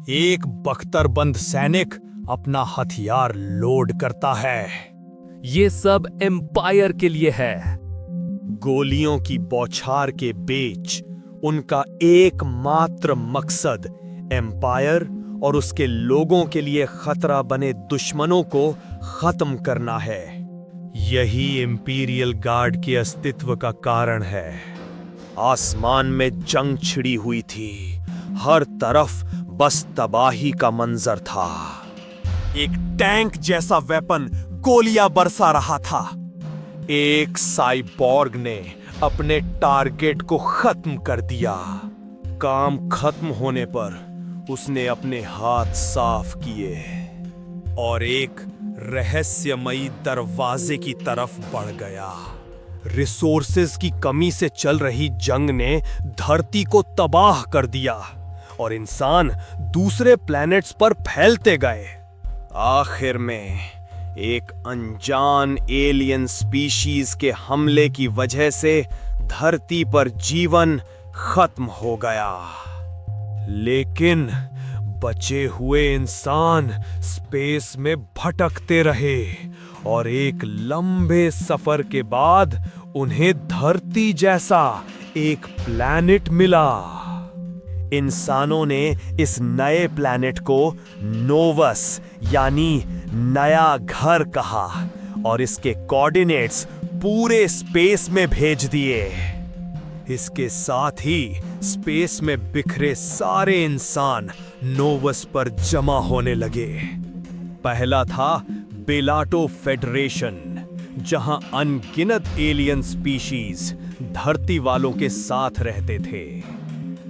एक बख्तरबंद सैनिक अपना हथियार लोड करता है। ये सब एम्पायर के लिए है। गोलियों की बौछार के बीच उनका एकमात्र मकसद एम्पायर और उसके लोगों के लिए खतरा बने दुश्मनों को खत्म करना है। यही इंपीरियल गार्ड के अस्तित्व का कारण है। आसमान में जंग छिड़ी हुई थी, हर तरफ बस तबाही का मंजर था। एक टैंक जैसा वेपन गोलियां बरसा रहा था। एक साइबॉर्ग ने अपने टारगेट को खत्म कर दिया। काम खत्म होने पर उसने अपने हाथ साफ किए और एक रहस्यमयी दरवाजे की तरफ बढ़ गया। रिसोर्सेज की कमी से चल रही जंग ने धरती को तबाह कर दिया और इंसान दूसरे प्लैनेट्स पर फैलते गए। आखिर में एक अनजान एलियन स्पीशीज के हमले की वजह से धरती पर जीवन खत्म हो गया। लेकिन बचे हुए इंसान स्पेस में भटकते रहे और एक लंबे सफर के बाद उन्हें धरती जैसा एक प्लैनेट मिला। इंसानों ने इस नए प्लैनेट को नोवस यानी नया घर कहा और इसके कोऑर्डिनेट्स पूरे स्पेस में भेज दिए। इसके साथ ही स्पेस में बिखरे सारे इंसान नोवस पर जमा होने लगे। पहला था बेलाटो फेडरेशन, जहां अनगिनत एलियन स्पीशीज धरती वालों के साथ रहते थे।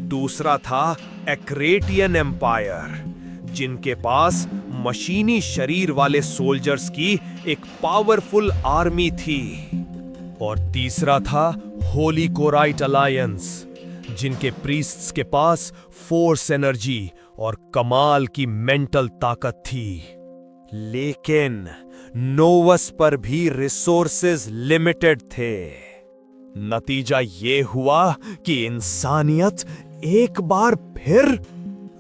दूसरा था एक्रेटियन एम्पायर, जिनके पास मशीनी शरीर वाले सोल्जर्स की एक पावरफुल आर्मी थी। और तीसरा था होली कोराइट अलायंस, जिनके प्रीस्ट्स के पास फोर्स एनर्जी और कमाल की मेंटल ताकत थी। लेकिन नोवस पर भी रिसोर्सेज लिमिटेड थे। नतीजा ये हुआ कि इंसानियत एक बार फिर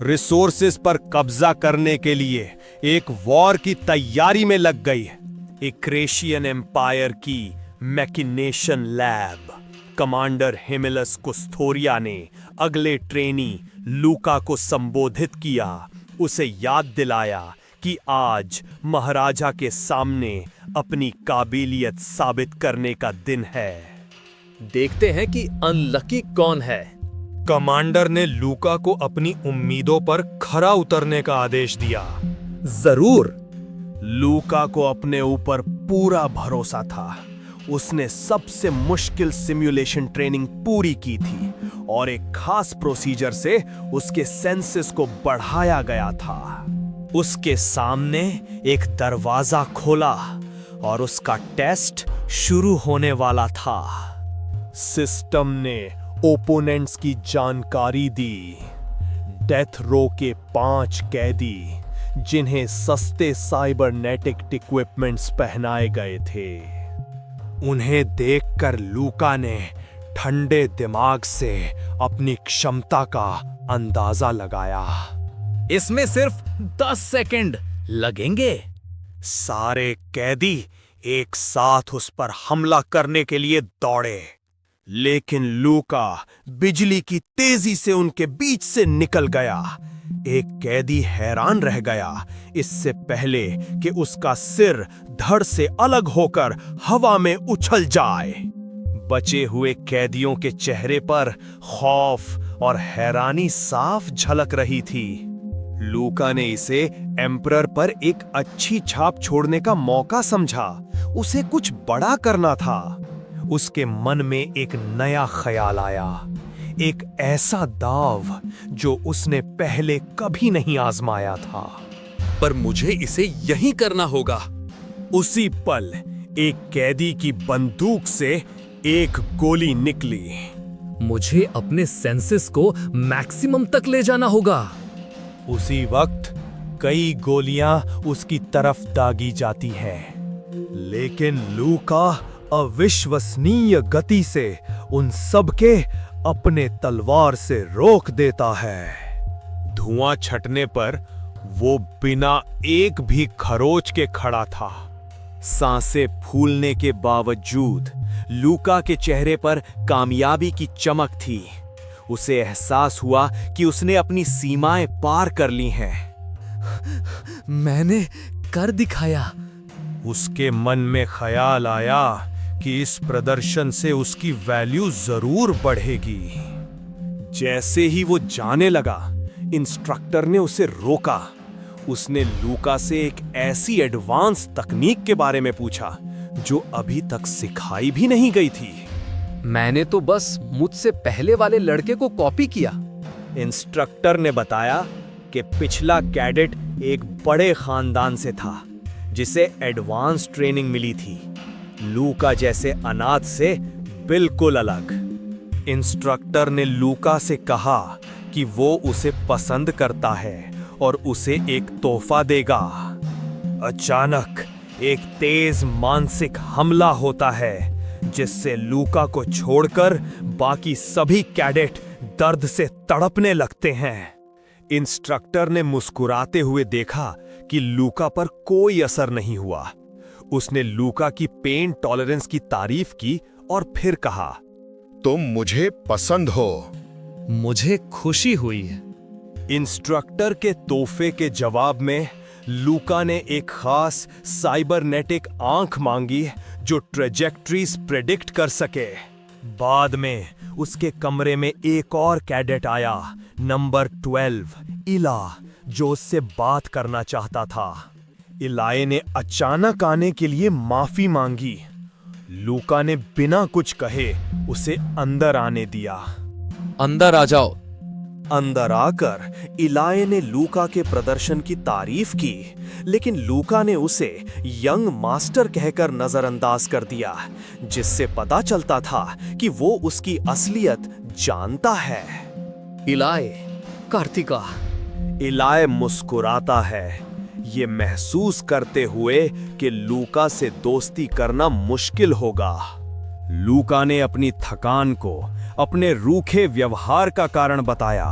रिसोर्सेज पर कब्जा करने के लिए एक वॉर की तैयारी में लग गई। इक्रेशियन एम्पायर की मैकिनेशन लैब कमांडर हिमेलस कुस्थोरिया ने अगले ट्रेनी लूका को संबोधित किया, उसे याद दिलाया कि आज महाराजा के सामने अपनी काबिलियत साबित करने का दिन है। देखते हैं कि अनलकी कौन है। कमांडर ने लूका को अपनी उम्मीदों पर खरा उतरने का आदेश दिया। जरूर। लूका को अपने ऊपर पूरा भरोसा था। उसने सबसे मुश्किल सिमुलेशन ट्रेनिंग पूरी की थी और एक खास प्रोसीजर से उसके सेंसेस को बढ़ाया गया था। उसके सामने एक दरवाजा खोला और उसका टेस्ट शुरू होने वाला था। सिस्टम ने ओपोनेंट्स की जानकारी दी। डेथ रो के 5 कैदी, जिन्हें सस्ते साइबरनेटिक इक्विपमेंट्स पहनाए गए थे। उन्हें देखकर लूका ने ठंडे दिमाग से अपनी क्षमता का अंदाजा लगाया। इसमें सिर्फ 10 सेकंड लगेंगे। सारे कैदी एक साथ उस पर हमला करने के लिए दौड़े, लेकिन लूका बिजली की तेजी से उनके बीच से निकल गया। एक कैदी हैरान रह गया, इससे पहले कि उसका सिर धड़ से अलग होकर हवा में उछल जाए। बचे हुए कैदियों के चेहरे पर खौफ और हैरानी साफ झलक रही थी। लूका ने इसे एम्परर पर एक अच्छी छाप छोड़ने का मौका समझा। उसे कुछ बड़ा करना था। उसके मन में एक नया ख्याल आया, एक ऐसा दाव जो उसने पहले कभी नहीं आजमाया था। पर मुझे इसे यहीं करना होगा। उसी पल एक कैदी की बंदूक से एक गोली निकली। मुझे अपने सेंसेस को मैक्सिमम तक ले जाना होगा। उसी वक्त कई गोलियां उसकी तरफ दागी जाती हैं, लेकिन लूका अविश्वसनीय गति से उन सब के अपने तलवार से रोक देता है। धुआं छटने पर वो बिना एक भी खरोच के खड़ा था। सांसें फूलने के बावजूद लूका के चेहरे पर कामयाबी की चमक थी। उसे एहसास हुआ कि उसने अपनी सीमाएं पार कर ली हैं। मैंने कर दिखाया। उसके मन में ख्याल आया कि इस प्रदर्शन से उसकी वैल्यू जरूर बढ़ेगी। जैसे ही वो जाने लगा, इंस्ट्रक्टर ने उसे रोका। उसने लूका से एक ऐसी एडवांस तकनीक के बारे में पूछा जो अभी तक सिखाई भी नहीं गई थी। मैंने तो बस मुझसे पहले वाले लड़के को कॉपी किया। इंस्ट्रक्टर ने बताया कि पिछला कैडेट एक बड़े खानदान से था जिसे एडवांस ट्रेनिंग मिली थी, लूका जैसे अनाथ से बिल्कुल अलग। इंस्ट्रक्टर ने लूका से कहा कि वो उसे पसंद करता है और उसे एक तोहफा देगा। अचानक एक तेज मानसिक हमला होता है जिससे लूका को छोड़कर बाकी सभी कैडेट दर्द से तड़पने लगते हैं। इंस्ट्रक्टर ने मुस्कुराते हुए देखा कि लूका पर कोई असर नहीं हुआ। उसने लूका की पेन टॉलरेंस की तारीफ की और फिर कहा, तुम मुझे पसंद हो। मुझे खुशी हुई। इंस्ट्रक्टर के तोहफे के जवाब में लूका ने एक खास साइबरनेटिक आंख मांगी जो ट्रेजेक्ट्रीज प्रेडिक्ट कर सके। बाद में उसके कमरे में एक और कैडेट आया, नंबर 12 इला, जो उससे बात करना चाहता था। इलाए ने अचानक आने के लिए माफी मांगी। लूका ने बिना कुछ कहे उसे अंदर आने दिया। अंदर आ जाओ। अंदर आकर इलाए ने लूका के प्रदर्शन की तारीफ की, लेकिन लूका ने उसे यंग मास्टर कहकर नजरअंदाज कर दिया, जिससे पता चलता था कि वो उसकी असलियत जानता है। इलाए, कार्तिका। इलाए मुस्कुराता है, ये महसूस करते हुए कि लूका से दोस्ती करना मुश्किल होगा। लूका ने अपनी थकान को अपने रूखे व्यवहार का कारण बताया,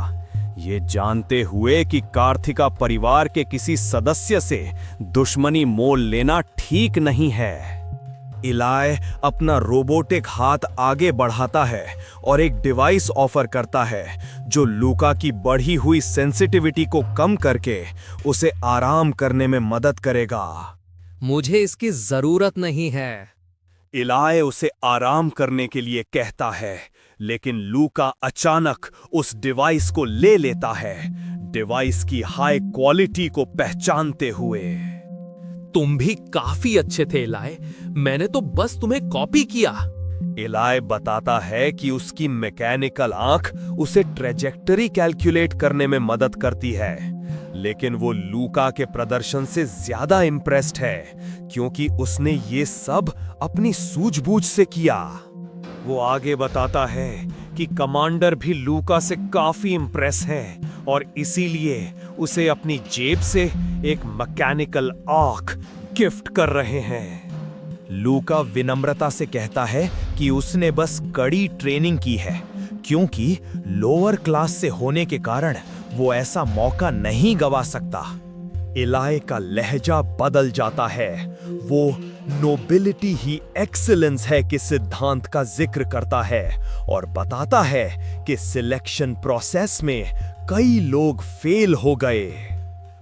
ये जानते हुए कि कार्तिका परिवार के किसी सदस्य से दुश्मनी मोल लेना ठीक नहीं है। इलाय अपना रोबोटिक हाथ आगे बढ़ाता है और एक डिवाइस ऑफर करता है जो लूका की बढ़ी हुई सेंसिटिविटी को कम करके उसे आराम करने में मदद करेगा। मुझे इसकी जरूरत नहीं है। इलाय उसे आराम करने के लिए कहता है, लेकिन लूका अचानक उस डिवाइस को ले लेता है, डिवाइस की हाई क्वालिटी को पहचानते हुए। तुम भी काफी अच्छे थे इलाय, मैंने तो बस तुम्हें कॉपी किया। इलाय बताता है कि उसकी मैकेनिकल आंख उसे ट्रेजेक्टरी कैलकुलेट करने में मदद करती है, लेकिन वो लूका के प्रदर्शन से ज्यादा इंप्रेस्ड है क्योंकि उसने ये सब अपनी सूझबूझ से किया। वो आगे बताता है कि कमांडर भी लूका से काफी इंप्रेस है और इसीलिए उसे अपनी जेब से एक मैकेनिकल आंख गिफ्ट कर रहे हैं। लूका विनम्रता से कहता है कि उसने बस कड़ी ट्रेनिंग की है, क्योंकि लोअर क्लास से होने के कारण वो ऐसा मौका नहीं गवा सकता। इलाय का लहजा बदल जाता है। वो नोबिलिटी ही एक्सीलेंस है कि सिद्धांत का जिक्र करता है और बताता है कि सिलेक्शन प्रोसेस में कई लोग फेल हो गए।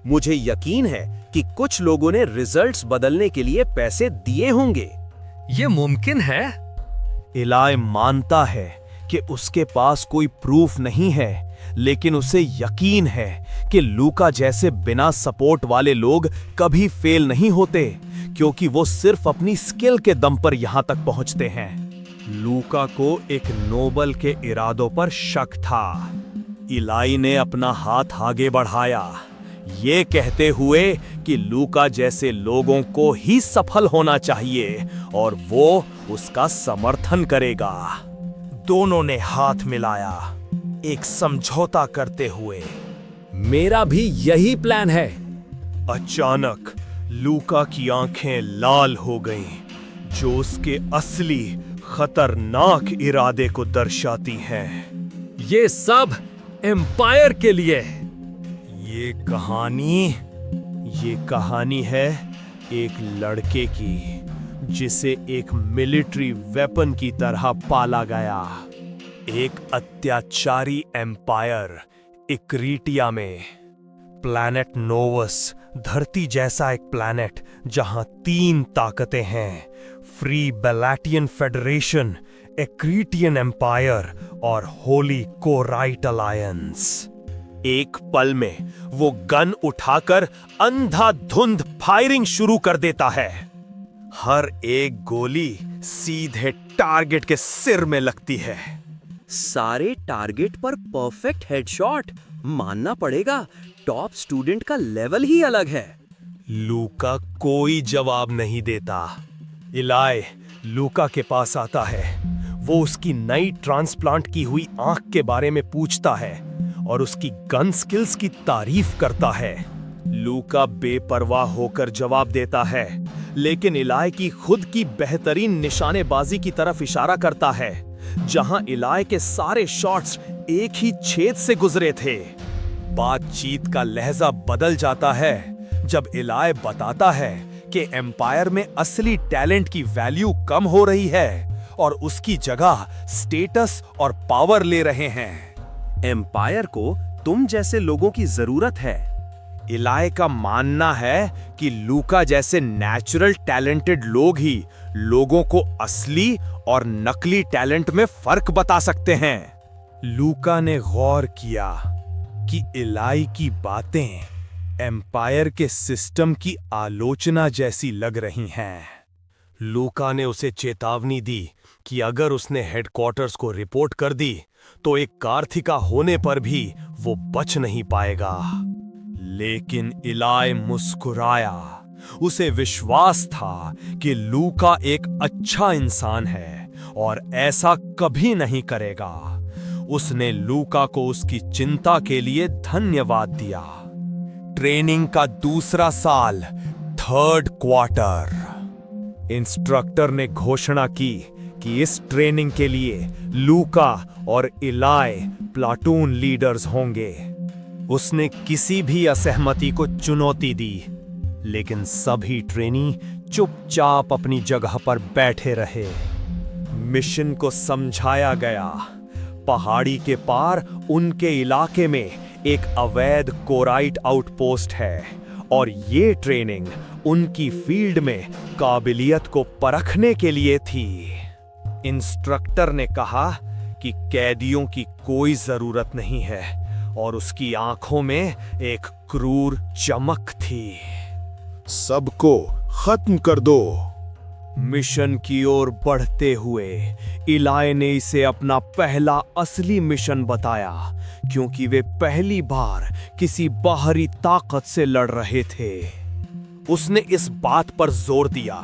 मुझे यकीन है कि कुछ लोगों ने रिजल्ट्स बदलने के लिए पैसे दिए होंगे। ये मुमकिन है? इलाय मानता है कि उसके पास कोई प्रूफ नहीं है, लेकिन उसे यकीन है कि लूका जैसे बिना सपोर्ट वाले लोग कभी फेल नहीं होते, क्योंकि वो सिर्फ अपनी स्किल के दम पर यहां तक पहुंचते हैं। लूका को एक नोबल के इरादों पर शक था। इलाई ने अपना हाथ आगे बढ़ाया, ये कहते हुए कि लूका जैसे लोगों को ही सफल होना चाहिए और वो उसका समर्थन करेगा। दोनों ने हाथ मिलाया, एक समझौता करते हुए। मेरा भी यही प्लान है। अचानक लूका की आंखें लाल हो गईं, जो उसके असली खतरनाक इरादे को दर्शाती हैं। ये सब एम्पायर के लिए। ये कहानी है एक लड़के की जिसे एक मिलिट्री वेपन की तरह पाला गया। एक अत्याचारी एम्पायर इक्रीटिया में। प्लैनेट नोवस धरती जैसा एक प्लैनेट जहां 3 ताकतें हैं, फ्री बेलाटियन फेडरेशन, एक्रीटियन एम्पायर और होली कोराइट अलायंस। एक पल में वो गन उठाकर अंधाधुंध फायरिंग शुरू कर देता है। हर एक गोली सीधे टारगेट के सिर में लगती है। सारे टारगेट पर परफेक्ट हेडशॉट। मानना पड़ेगा, टॉप स्टूडेंट का लेवल ही अलग है। लूका कोई जवाब नहीं देता। इलाय लूका के पास आता है। वो उसकी नई ट्रांसप्लांट की हुई आंख के बारे में पूछता है और उसकी गन स्किल्स की तारीफ करता है। लूका बेपरवाह होकर जवाब देता है, लेकिन इलाय की खुद की बेहतरीन निशानेबाजी की तरफ इशारा करता है, जहां इलाय के सारे शॉट्स एक ही छेद से गुजरे थे। बातचीत का लहजा बदल जाता है जब इलाय बताता है कि एम्पायर में असली टैलेंट की वैल्यू कम हो रही है और उसकी जगह स्टेटस और पावर ले रहे हैं। एम्पायर को तुम जैसे लोगों की जरूरत है। इलाय का मानना है कि लूका जैसे नेचुरल टैलेंटेड लोग ही लोगों को असली और नकली टैलेंट में फर्क बता सकते हैं। लूका ने गौर किया कि इलाय की बातें एम्पायर के सिस्टम की आलोचना जैसी लग रही हैं। लूका ने उसे चेतावनी दी कि अगर उसने हेडक्वार्टर्स को रिपोर्ट कर दी तो एक कार्थिका होने पर भी वो बच नहीं पाएगा। लेकिन इलाय मुस्कुराया। उसे विश्वास था कि लूका एक अच्छा इंसान है और ऐसा कभी नहीं करेगा। उसने लूका को उसकी चिंता के लिए धन्यवाद दिया। ट्रेनिंग का दूसरा साल, 3rd क्वार्टर। इंस्ट्रक्टर ने घोषणा की कि इस ट्रेनिंग के लिए लूका और इलाय प्लाटून लीडर्स होंगे। उसने किसी भी असहमति को चुनौती दी, लेकिन सभी ट्रेनी चुपचाप अपनी जगह पर बैठे रहे। मिशन को समझाया गया। पहाड़ी के पार उनके इलाके में एक अवैध कोराइट आउटपोस्ट है और ये ट्रेनिंग उनकी फील्ड में काबिलियत को परखने के लिए थी। इंस्ट्रक्टर ने कहा कि कैदियों की कोई जरूरत नहीं है और उसकी आंखों में एक क्रूर चमक थी। सबको खत्म कर दो। मिशन की ओर बढ़ते हुए इलाय ने इसे अपना पहला असली मिशन बताया, क्योंकि वे पहली बार किसी बाहरी ताकत से लड़ रहे थे। उसने इस बात पर जोर दिया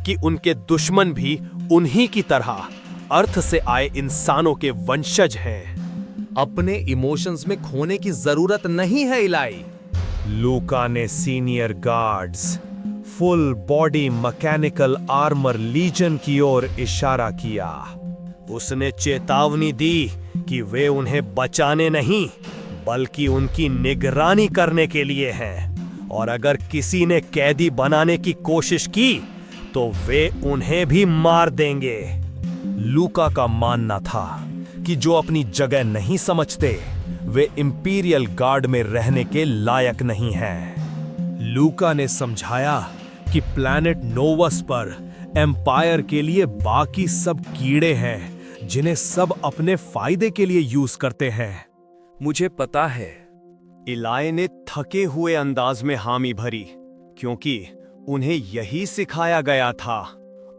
कि उनके दुश्मन भी उन्हीं की तरह अर्थ से आए इंसानों के वंशज हैं। अपने इमोशंस में खोने की जरूरत नहीं है इलाई। लूका ने senior guards, full body mechanical armour legion की ओर इशारा किया। उसने चेतावनी दी कि वे उन्हें बचाने नहीं, बल्कि उनकी निगरानी करने के लिए हैं, और अगर किसी ने कैदी बनाने की कोशिश की तो वे उन्हें भी मार देंगे। लूका का मानना था कि जो अपनी जगह नहीं समझते वे इंपीरियल गार्ड में रहने के लायक नहीं हैं। लूका ने समझाया कि प्लैनेट नोवस पर एम्पायर के लिए बाकी सब कीड़े हैं जिन्हें सब अपने फायदे के लिए यूज करते हैं। मुझे पता है। इलाय ने थके हुए अंदाज में हामी भरी, क्योंकि उन्हें यही सिखाया गया था।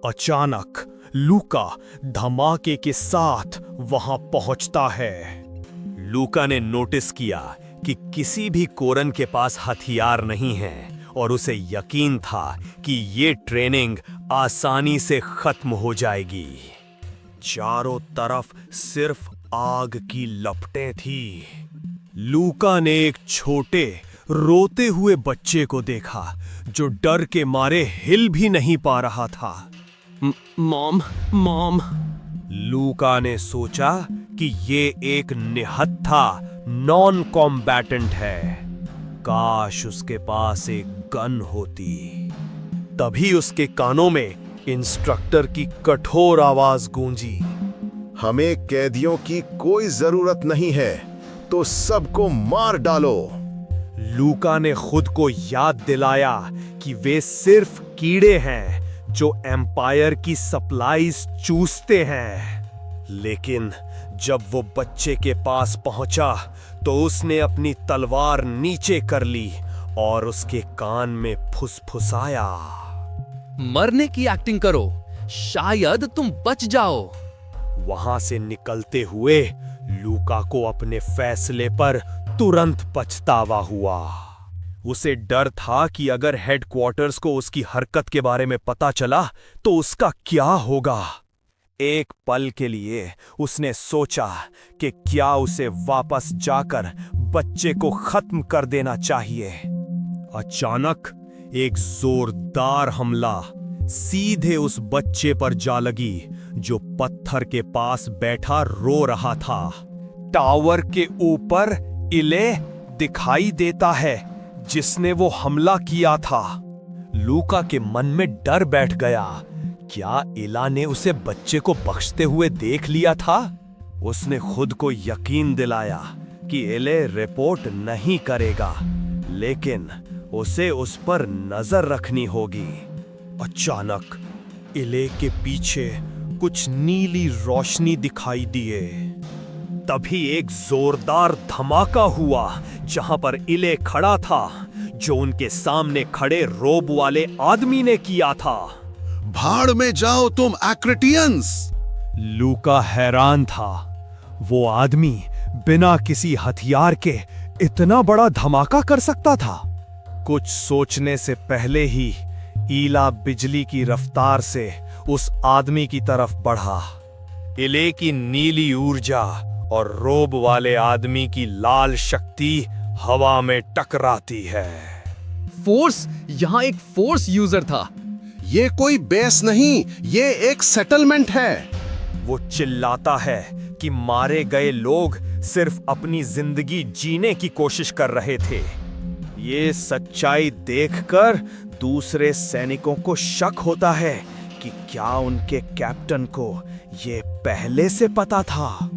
अचानक लूका धमाके के साथ वहां पहुंचता है। लूका ने नोटिस किया कि किसी भी कोरन के पास हथियार नहीं है और उसे यकीन था कि ये ट्रेनिंग आसानी से खत्म हो जाएगी। चारों तरफ सिर्फ आग की लपटें थी। लूका ने एक छोटे रोते हुए बच्चे को देखा जो डर के मारे हिल भी नहीं पा रहा था। मॉम। लूका ने सोचा कि ये एक निहत्था नॉन कॉम्बैटेंट है। काश उसके पास एक गन होती। तभी उसके कानों में इंस्ट्रक्टर की कठोर आवाज गूंजी। हमें कैदियों की कोई जरूरत नहीं है, तो सबको मार डालो। लूका ने खुद को याद दिलाया कि वे सिर्फ कीड़े हैं जो एम्पायर की सप्लाईज चूसते हैं। लेकिन जब वो बच्चे के पास पहुंचा तो उसने अपनी तलवार नीचे कर ली और उसके कान में फुसफुसाया। मरने की एक्टिंग करो, शायद तुम बच जाओ। वहां से निकलते हुए लूका को अपने फैसले पर तुरंत पछतावा हुआ। उसे डर था कि अगर हेडक्वार्टर्स को उसकी हरकत के बारे में पता चला तो उसका क्या होगा। एक पल के लिए उसने सोचा कि क्या उसे वापस जाकर बच्चे को खत्म कर देना चाहिए। अचानक एक जोरदार हमला सीधे उस बच्चे पर जा लगी जो पत्थर के पास बैठा रो रहा था। टावर के ऊपर इले दिखाई देता है जिसने वो हमला किया था। लूका के मन में डर बैठ गया। क्या इला ने उसे बच्चे को बख्शते हुए देख लिया था? उसने खुद को यकीन दिलाया कि इले रिपोर्ट नहीं करेगा, लेकिन उसे उस पर नजर रखनी होगी। अचानक इले के पीछे कुछ नीली रोशनी दिखाई दिए। तभी एक जोरदार धमाका हुआ जहां पर इले खड़ा था, जो उनके सामने खड़े रोब वाले आदमी ने किया था। भाड़ में जाओ तुम एक्रेटियंस! लूका हैरान था। वो आदमी बिना किसी हथियार के इतना बड़ा धमाका कर सकता था। कुछ सोचने से पहले ही ईला बिजली की रफ्तार से उस आदमी की तरफ बढ़ा। इले की नीली ऊर्जा और रोब वाले आदमी की लाल शक्ति हवा में टकराती है। फोर्स, यहाँ एक फोर्स यूजर था। ये कोई बेस नहीं, ये एक सेटलमेंट है। वो चिल्लाता है कि मारे गए लोग सिर्फ अपनी जिंदगी जीने की कोशिश कर रहे थे। ये सच्चाई देखकर दूसरे सैनिकों को शक होता है कि क्या उनके कैप्टन को ये पहले से पता था।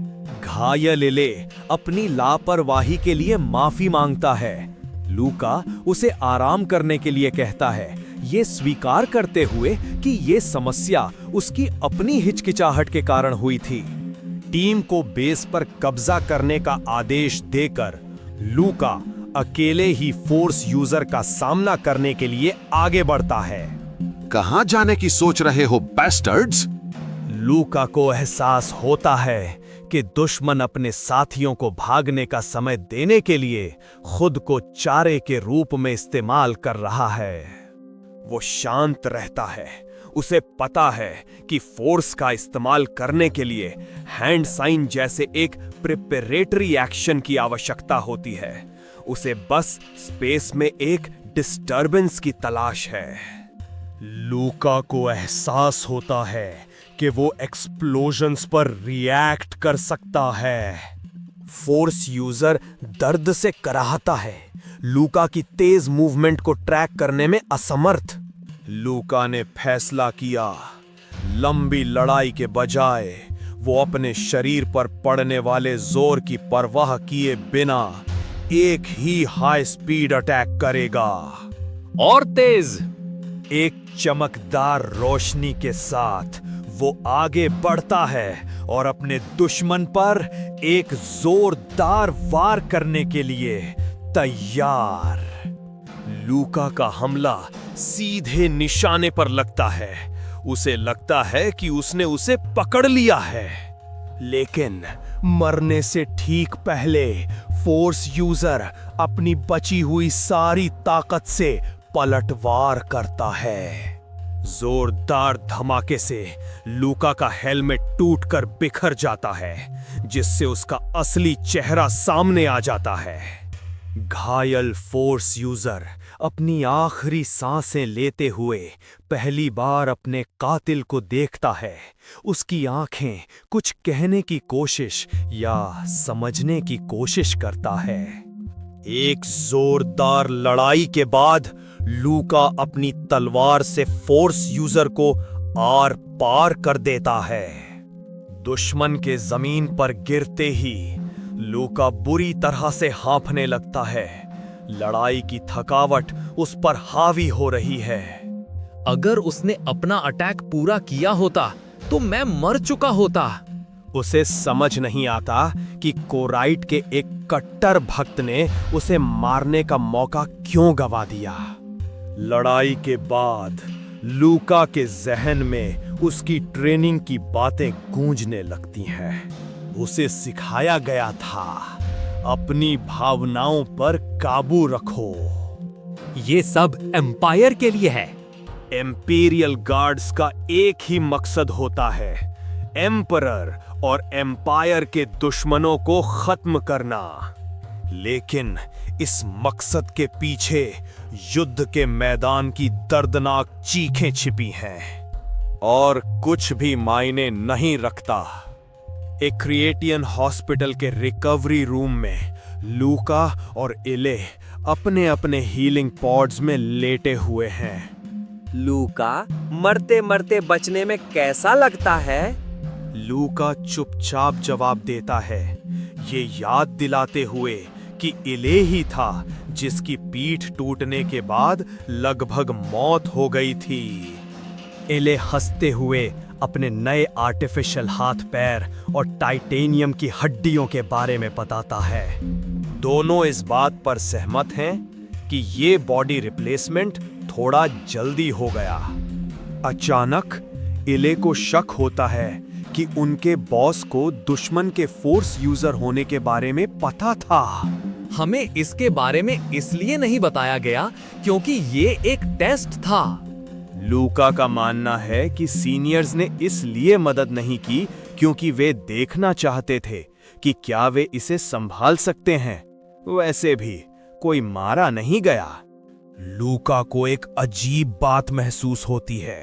घायल इले अपनी लापरवाही के लिए माफी मांगता है। लूका उसे आराम करने के लिए कहता है, ये स्वीकार करते हुए कि ये समस्या उसकी अपनी हिचकिचाहट के कारण हुई थी। टीम को बेस पर कब्जा करने का आदेश देकर लूका अकेले ही फोर्स यूजर का सामना करने के लिए आगे बढ़ता है। कहां जाने की सोच रहे हो बैस्टर्ड्स? लूका को एहसास होता है कि दुश्मन अपने साथियों को भागने का समय देने के लिए खुद को चारे के रूप में इस्तेमाल कर रहा है। वो शांत रहता है। उसे पता है कि फोर्स का इस्तेमाल करने के लिए हैंड साइन जैसे एक प्रिपरेटरी एक्शन की आवश्यकता होती है। उसे बस स्पेस में एक डिस्टर्बेंस की तलाश है। लूका को एहसास होता है कि वो एक्सप्लोजन्स पर रिएक्ट कर सकता है। फोर्स यूजर दर्द से कराहता है, लूका की तेज मूवमेंट को ट्रैक करने में असमर्थ। लूका ने फैसला किया, लंबी लड़ाई के बजाय वो अपने शरीर पर पड़ने वाले जोर की परवाह किए बिना एक ही हाई स्पीड अटैक करेगा। और तेज। एक चमकदार रोशनी के साथ वो आगे बढ़ता है और अपने दुश्मन पर एक जोरदार वार करने के लिए तैयार। लूका का हमला सीधे निशाने पर लगता है। उसे लगता है कि उसने उसे पकड़ लिया है, लेकिन मरने से ठीक पहले फोर्स यूजर अपनी बची हुई सारी ताकत से पलटवार करता है। जोरदार धमाके से लूका का हेलमेट टूटकर बिखर जाता है, जिससे उसका असली चेहरा सामने आ जाता है। घायल फोर्स यूजर अपनी आखिरी सांसें लेते हुए पहली बार अपने कातिल को देखता है। उसकी आंखें कुछ कहने की कोशिश या समझने की कोशिश करता है। एक जोरदार लड़ाई के बाद लूका अपनी तलवार से फोर्स यूजर को आर पार कर देता है। दुश्मन के जमीन पर गिरते ही लूका बुरी तरह से हांफने लगता है। लड़ाई की थकावट उस पर हावी हो रही है। अगर उसने अपना अटैक पूरा किया होता तो मैं मर चुका होता। उसे समझ नहीं आता कि कोराइट के एक कट्टर भक्त ने उसे मारने का मौका क्यों गवा दिया। लड़ाई के बाद लूका के जहन में उसकी ट्रेनिंग की बातें गूंजने लगती हैं। उसे सिखाया गया था, अपनी भावनाओं पर काबू रखो। ये सब एम्पायर के लिए है। एम्पीरियल गार्ड्स का एक ही मकसद होता है, एम्परर और एम्पायर के दुश्मनों को खत्म करना। लेकिन इस मकसद के पीछे युद्ध के मैदान की दर्दनाक चीखें छिपी हैं और कुछ भी मायने नहीं रखता। एक क्रिएटियन हॉस्पिटल के रिकवरी रूम में लूका और इले अपने अपने हीलिंग पॉड्स में लेटे हुए हैं। लूका, मरते मरते बचने में कैसा लगता है? लूका चुपचाप जवाब देता है, ये याद दिलाते हुए कि इले ही था जिसकी पीठ टूटने के बाद लगभग मौत हो गई थी। इले हंसते हुए अपने नए आर्टिफिशियल हाथ पैर और टाइटेनियम की हड्डियों के बारे में बताता है। दोनों इस बात पर सहमत हैं कि ये बॉडी रिप्लेसमेंट थोड़ा जल्दी हो गया। अचानक इले को शक होता है कि उनके बॉस को दुश्मन के फोर्स यूजर होने के बारे में पता था। हमें इसके बारे में इसलिए नहीं बताया गया क्योंकि ये एक टेस्ट था। लूका का मानना है कि सीनियर्स ने इसलिए मदद नहीं की क्योंकि वे देखना चाहते थे कि क्या वे इसे संभाल सकते हैं। वैसे भी कोई मारा नहीं गया। लूका को एक अजीब बात महसूस होती है।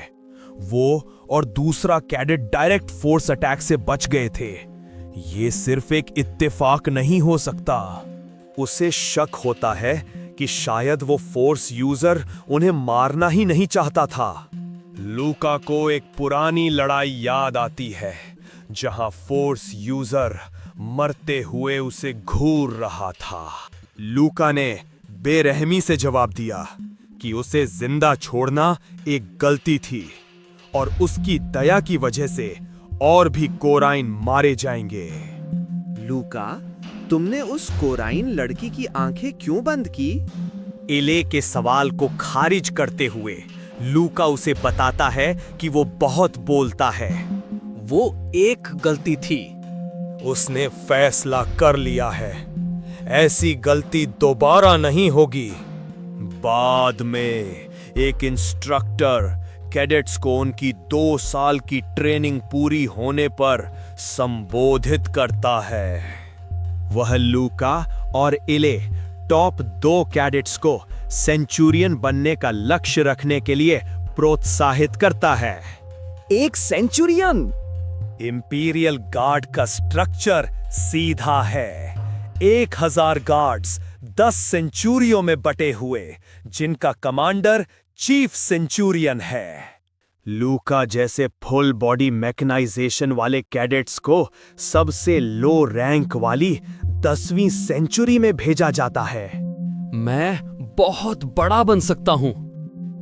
वो और दूसरा कैडेट डायरेक्ट फोर्स अटैक से बच गए थे। ये सिर्फ एक इत्तेफाक नहीं हो सकता। उसे शक होता है कि शायद वो फोर्स यूजर उन्हें मारना ही नहीं चाहता था। लूका को एक पुरानी लड़ाई याद आती है जहां फोर्स यूजर मरते हुए उसे घूर रहा था। लूका ने बेरहमी से जवाब दिया कि उसे जिंदा छोड़ना एक गलती थी और उसकी दया की वजह से और भी कोराइन मारे जाएंगे। लूका, तुमने उस कोराइन लड़की की आंखें क्यों बंद की? इले के सवाल को खारिज करते हुए लूका उसे बताता है कि वो बहुत बोलता है। वो एक गलती थी। उसने फैसला कर लिया है, ऐसी गलती दोबारा नहीं होगी। बाद में एक इंस्ट्रक्टर कैडेट्स को उनकी 2 साल की ट्रेनिंग पूरी होने पर संबोधित करता है। वह लूका और इले टॉप 2 कैडेट्स को सेंचुरियन बनने का लक्ष्य रखने के लिए प्रोत्साहित करता है। एक सेंचुरियन? इंपीरियल गार्ड का स्ट्रक्चर सीधा है। 1000 गार्ड्स 10 सेंचुरियों में बटे हुए, जिनका कमांडर चीफ सेंचुरियन है। लूका जैसे फुल बॉडी मैकेनाइजेशन वाले कैडेट्स को सबसे लो रैंक वाली 10वीं सेंचुरी में भेजा जाता है। मैं बहुत बड़ा बन सकता हूँ।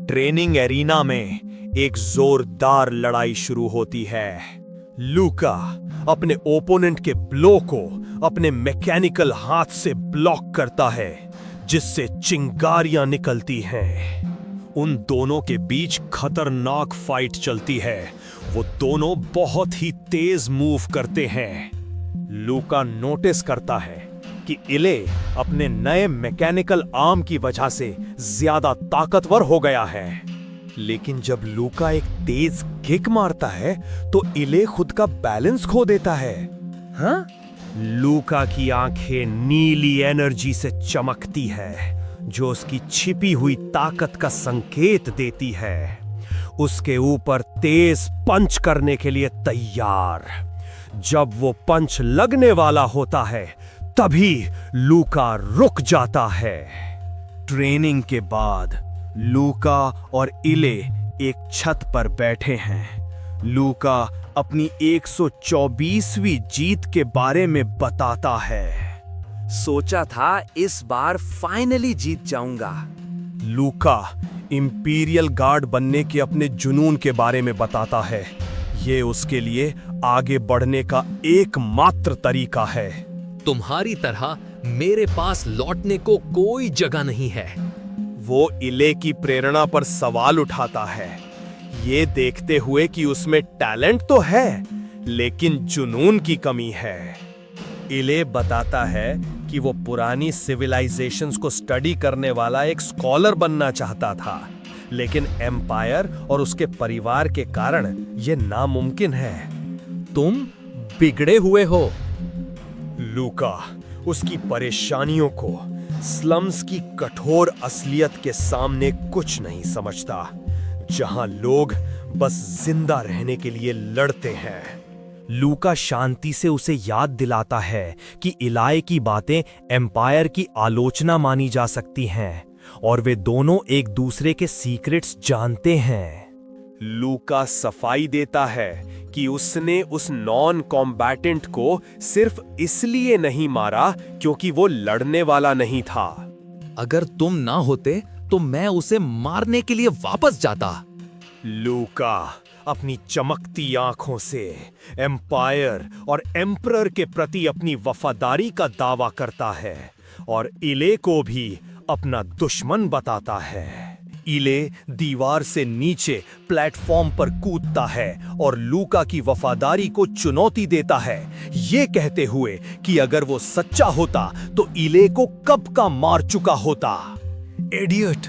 ट्रेनिंग एरिना में एक जोरदार लड़ाई शुरू होती है। लूका अपने ओपोनेंट के ब्लो को अपने मैकेनिकल हाथ से ब्लॉक करता है, जिससे चिंगारियां निकलती हैं। उन दोनों के बीच खतरनाक फाइट चलती है। वो दोनों बहुत ही तेज मूव करते हैं। लूका नोटिस करता है कि इले अपने नए मैकेनिकल आर्म की वजह से ज्यादा ताकतवर हो गया है। लेकिन जब लूका एक तेज किक मारता है तो इले खुद का बैलेंस खो देता है। हाँ? लूका की आंखें नीली एनर्जी से चमकती है, जो उसकी छिपी हुई ताकत का संकेत देती है। उसके ऊपर तेज पंच करने के लिए तैयार। जब वो पंच लगने वाला होता है तभी लूका रुक जाता है। ट्रेनिंग के बाद लूका और इले एक छत पर बैठे हैं। लूका अपनी 124वीं जीत के बारे में बताता है। सोचा था इस बार फाइनली जीत जाऊंगा। लूका इंपीरियल गार्ड बनने के अपने जुनून के बारे में बताता है। ये उसके लिए आगे बढ़ने का एकमात्र तरीका है। तुम्हारी तरह मेरे पास लौटने को कोई जगह नहीं है। वो इले की प्रेरणा पर सवाल उठाता है, ये देखते हुए कि उसमें टैलेंट तो है लेकिन जुनून की कमी है। इले बताता है कि वो पुरानी सिविलाइजेशंस को स्टडी करने वाला एक स्कॉलर बनना चाहता था, लेकिन एम्पायर और उसके परिवार के कारण ये नामुमकिन है। तुम बिगड़े हुए हो। लूका उसकी परेशानियों को, स्लम्स की कठोर असलियत के सामने कुछ नहीं समझता, जहां लोग बस जिंदा रहने के लिए लड़ते हैं। लूका शांति से उसे याद दिलाता है कि इलाय की बातें एम्पायर की आलोचना मानी जा सकती हैं और वे दोनों एक दूसरे के सीक्रेट्स जानते हैं। लूका सफाई देता है कि उसने उस नॉन कॉम्बैटेंट को सिर्फ इसलिए नहीं मारा क्योंकि वो लड़ने वाला नहीं था। अगर तुम ना होते तो मैं उसे मारने के लिए वापस जाता। लूका अपनी चमकती आंखों से एम्पायर और एम्परर के प्रति अपनी वफादारी का दावा करता है और इले को भी अपना दुश्मन बताता है। इले दीवार से नीचे प्लेटफॉर्म पर कूदता है और लूका की वफादारी को चुनौती देता है, ये कहते हुए कि अगर वो सच्चा होता तो इले को कब का मार चुका होता। एडियट,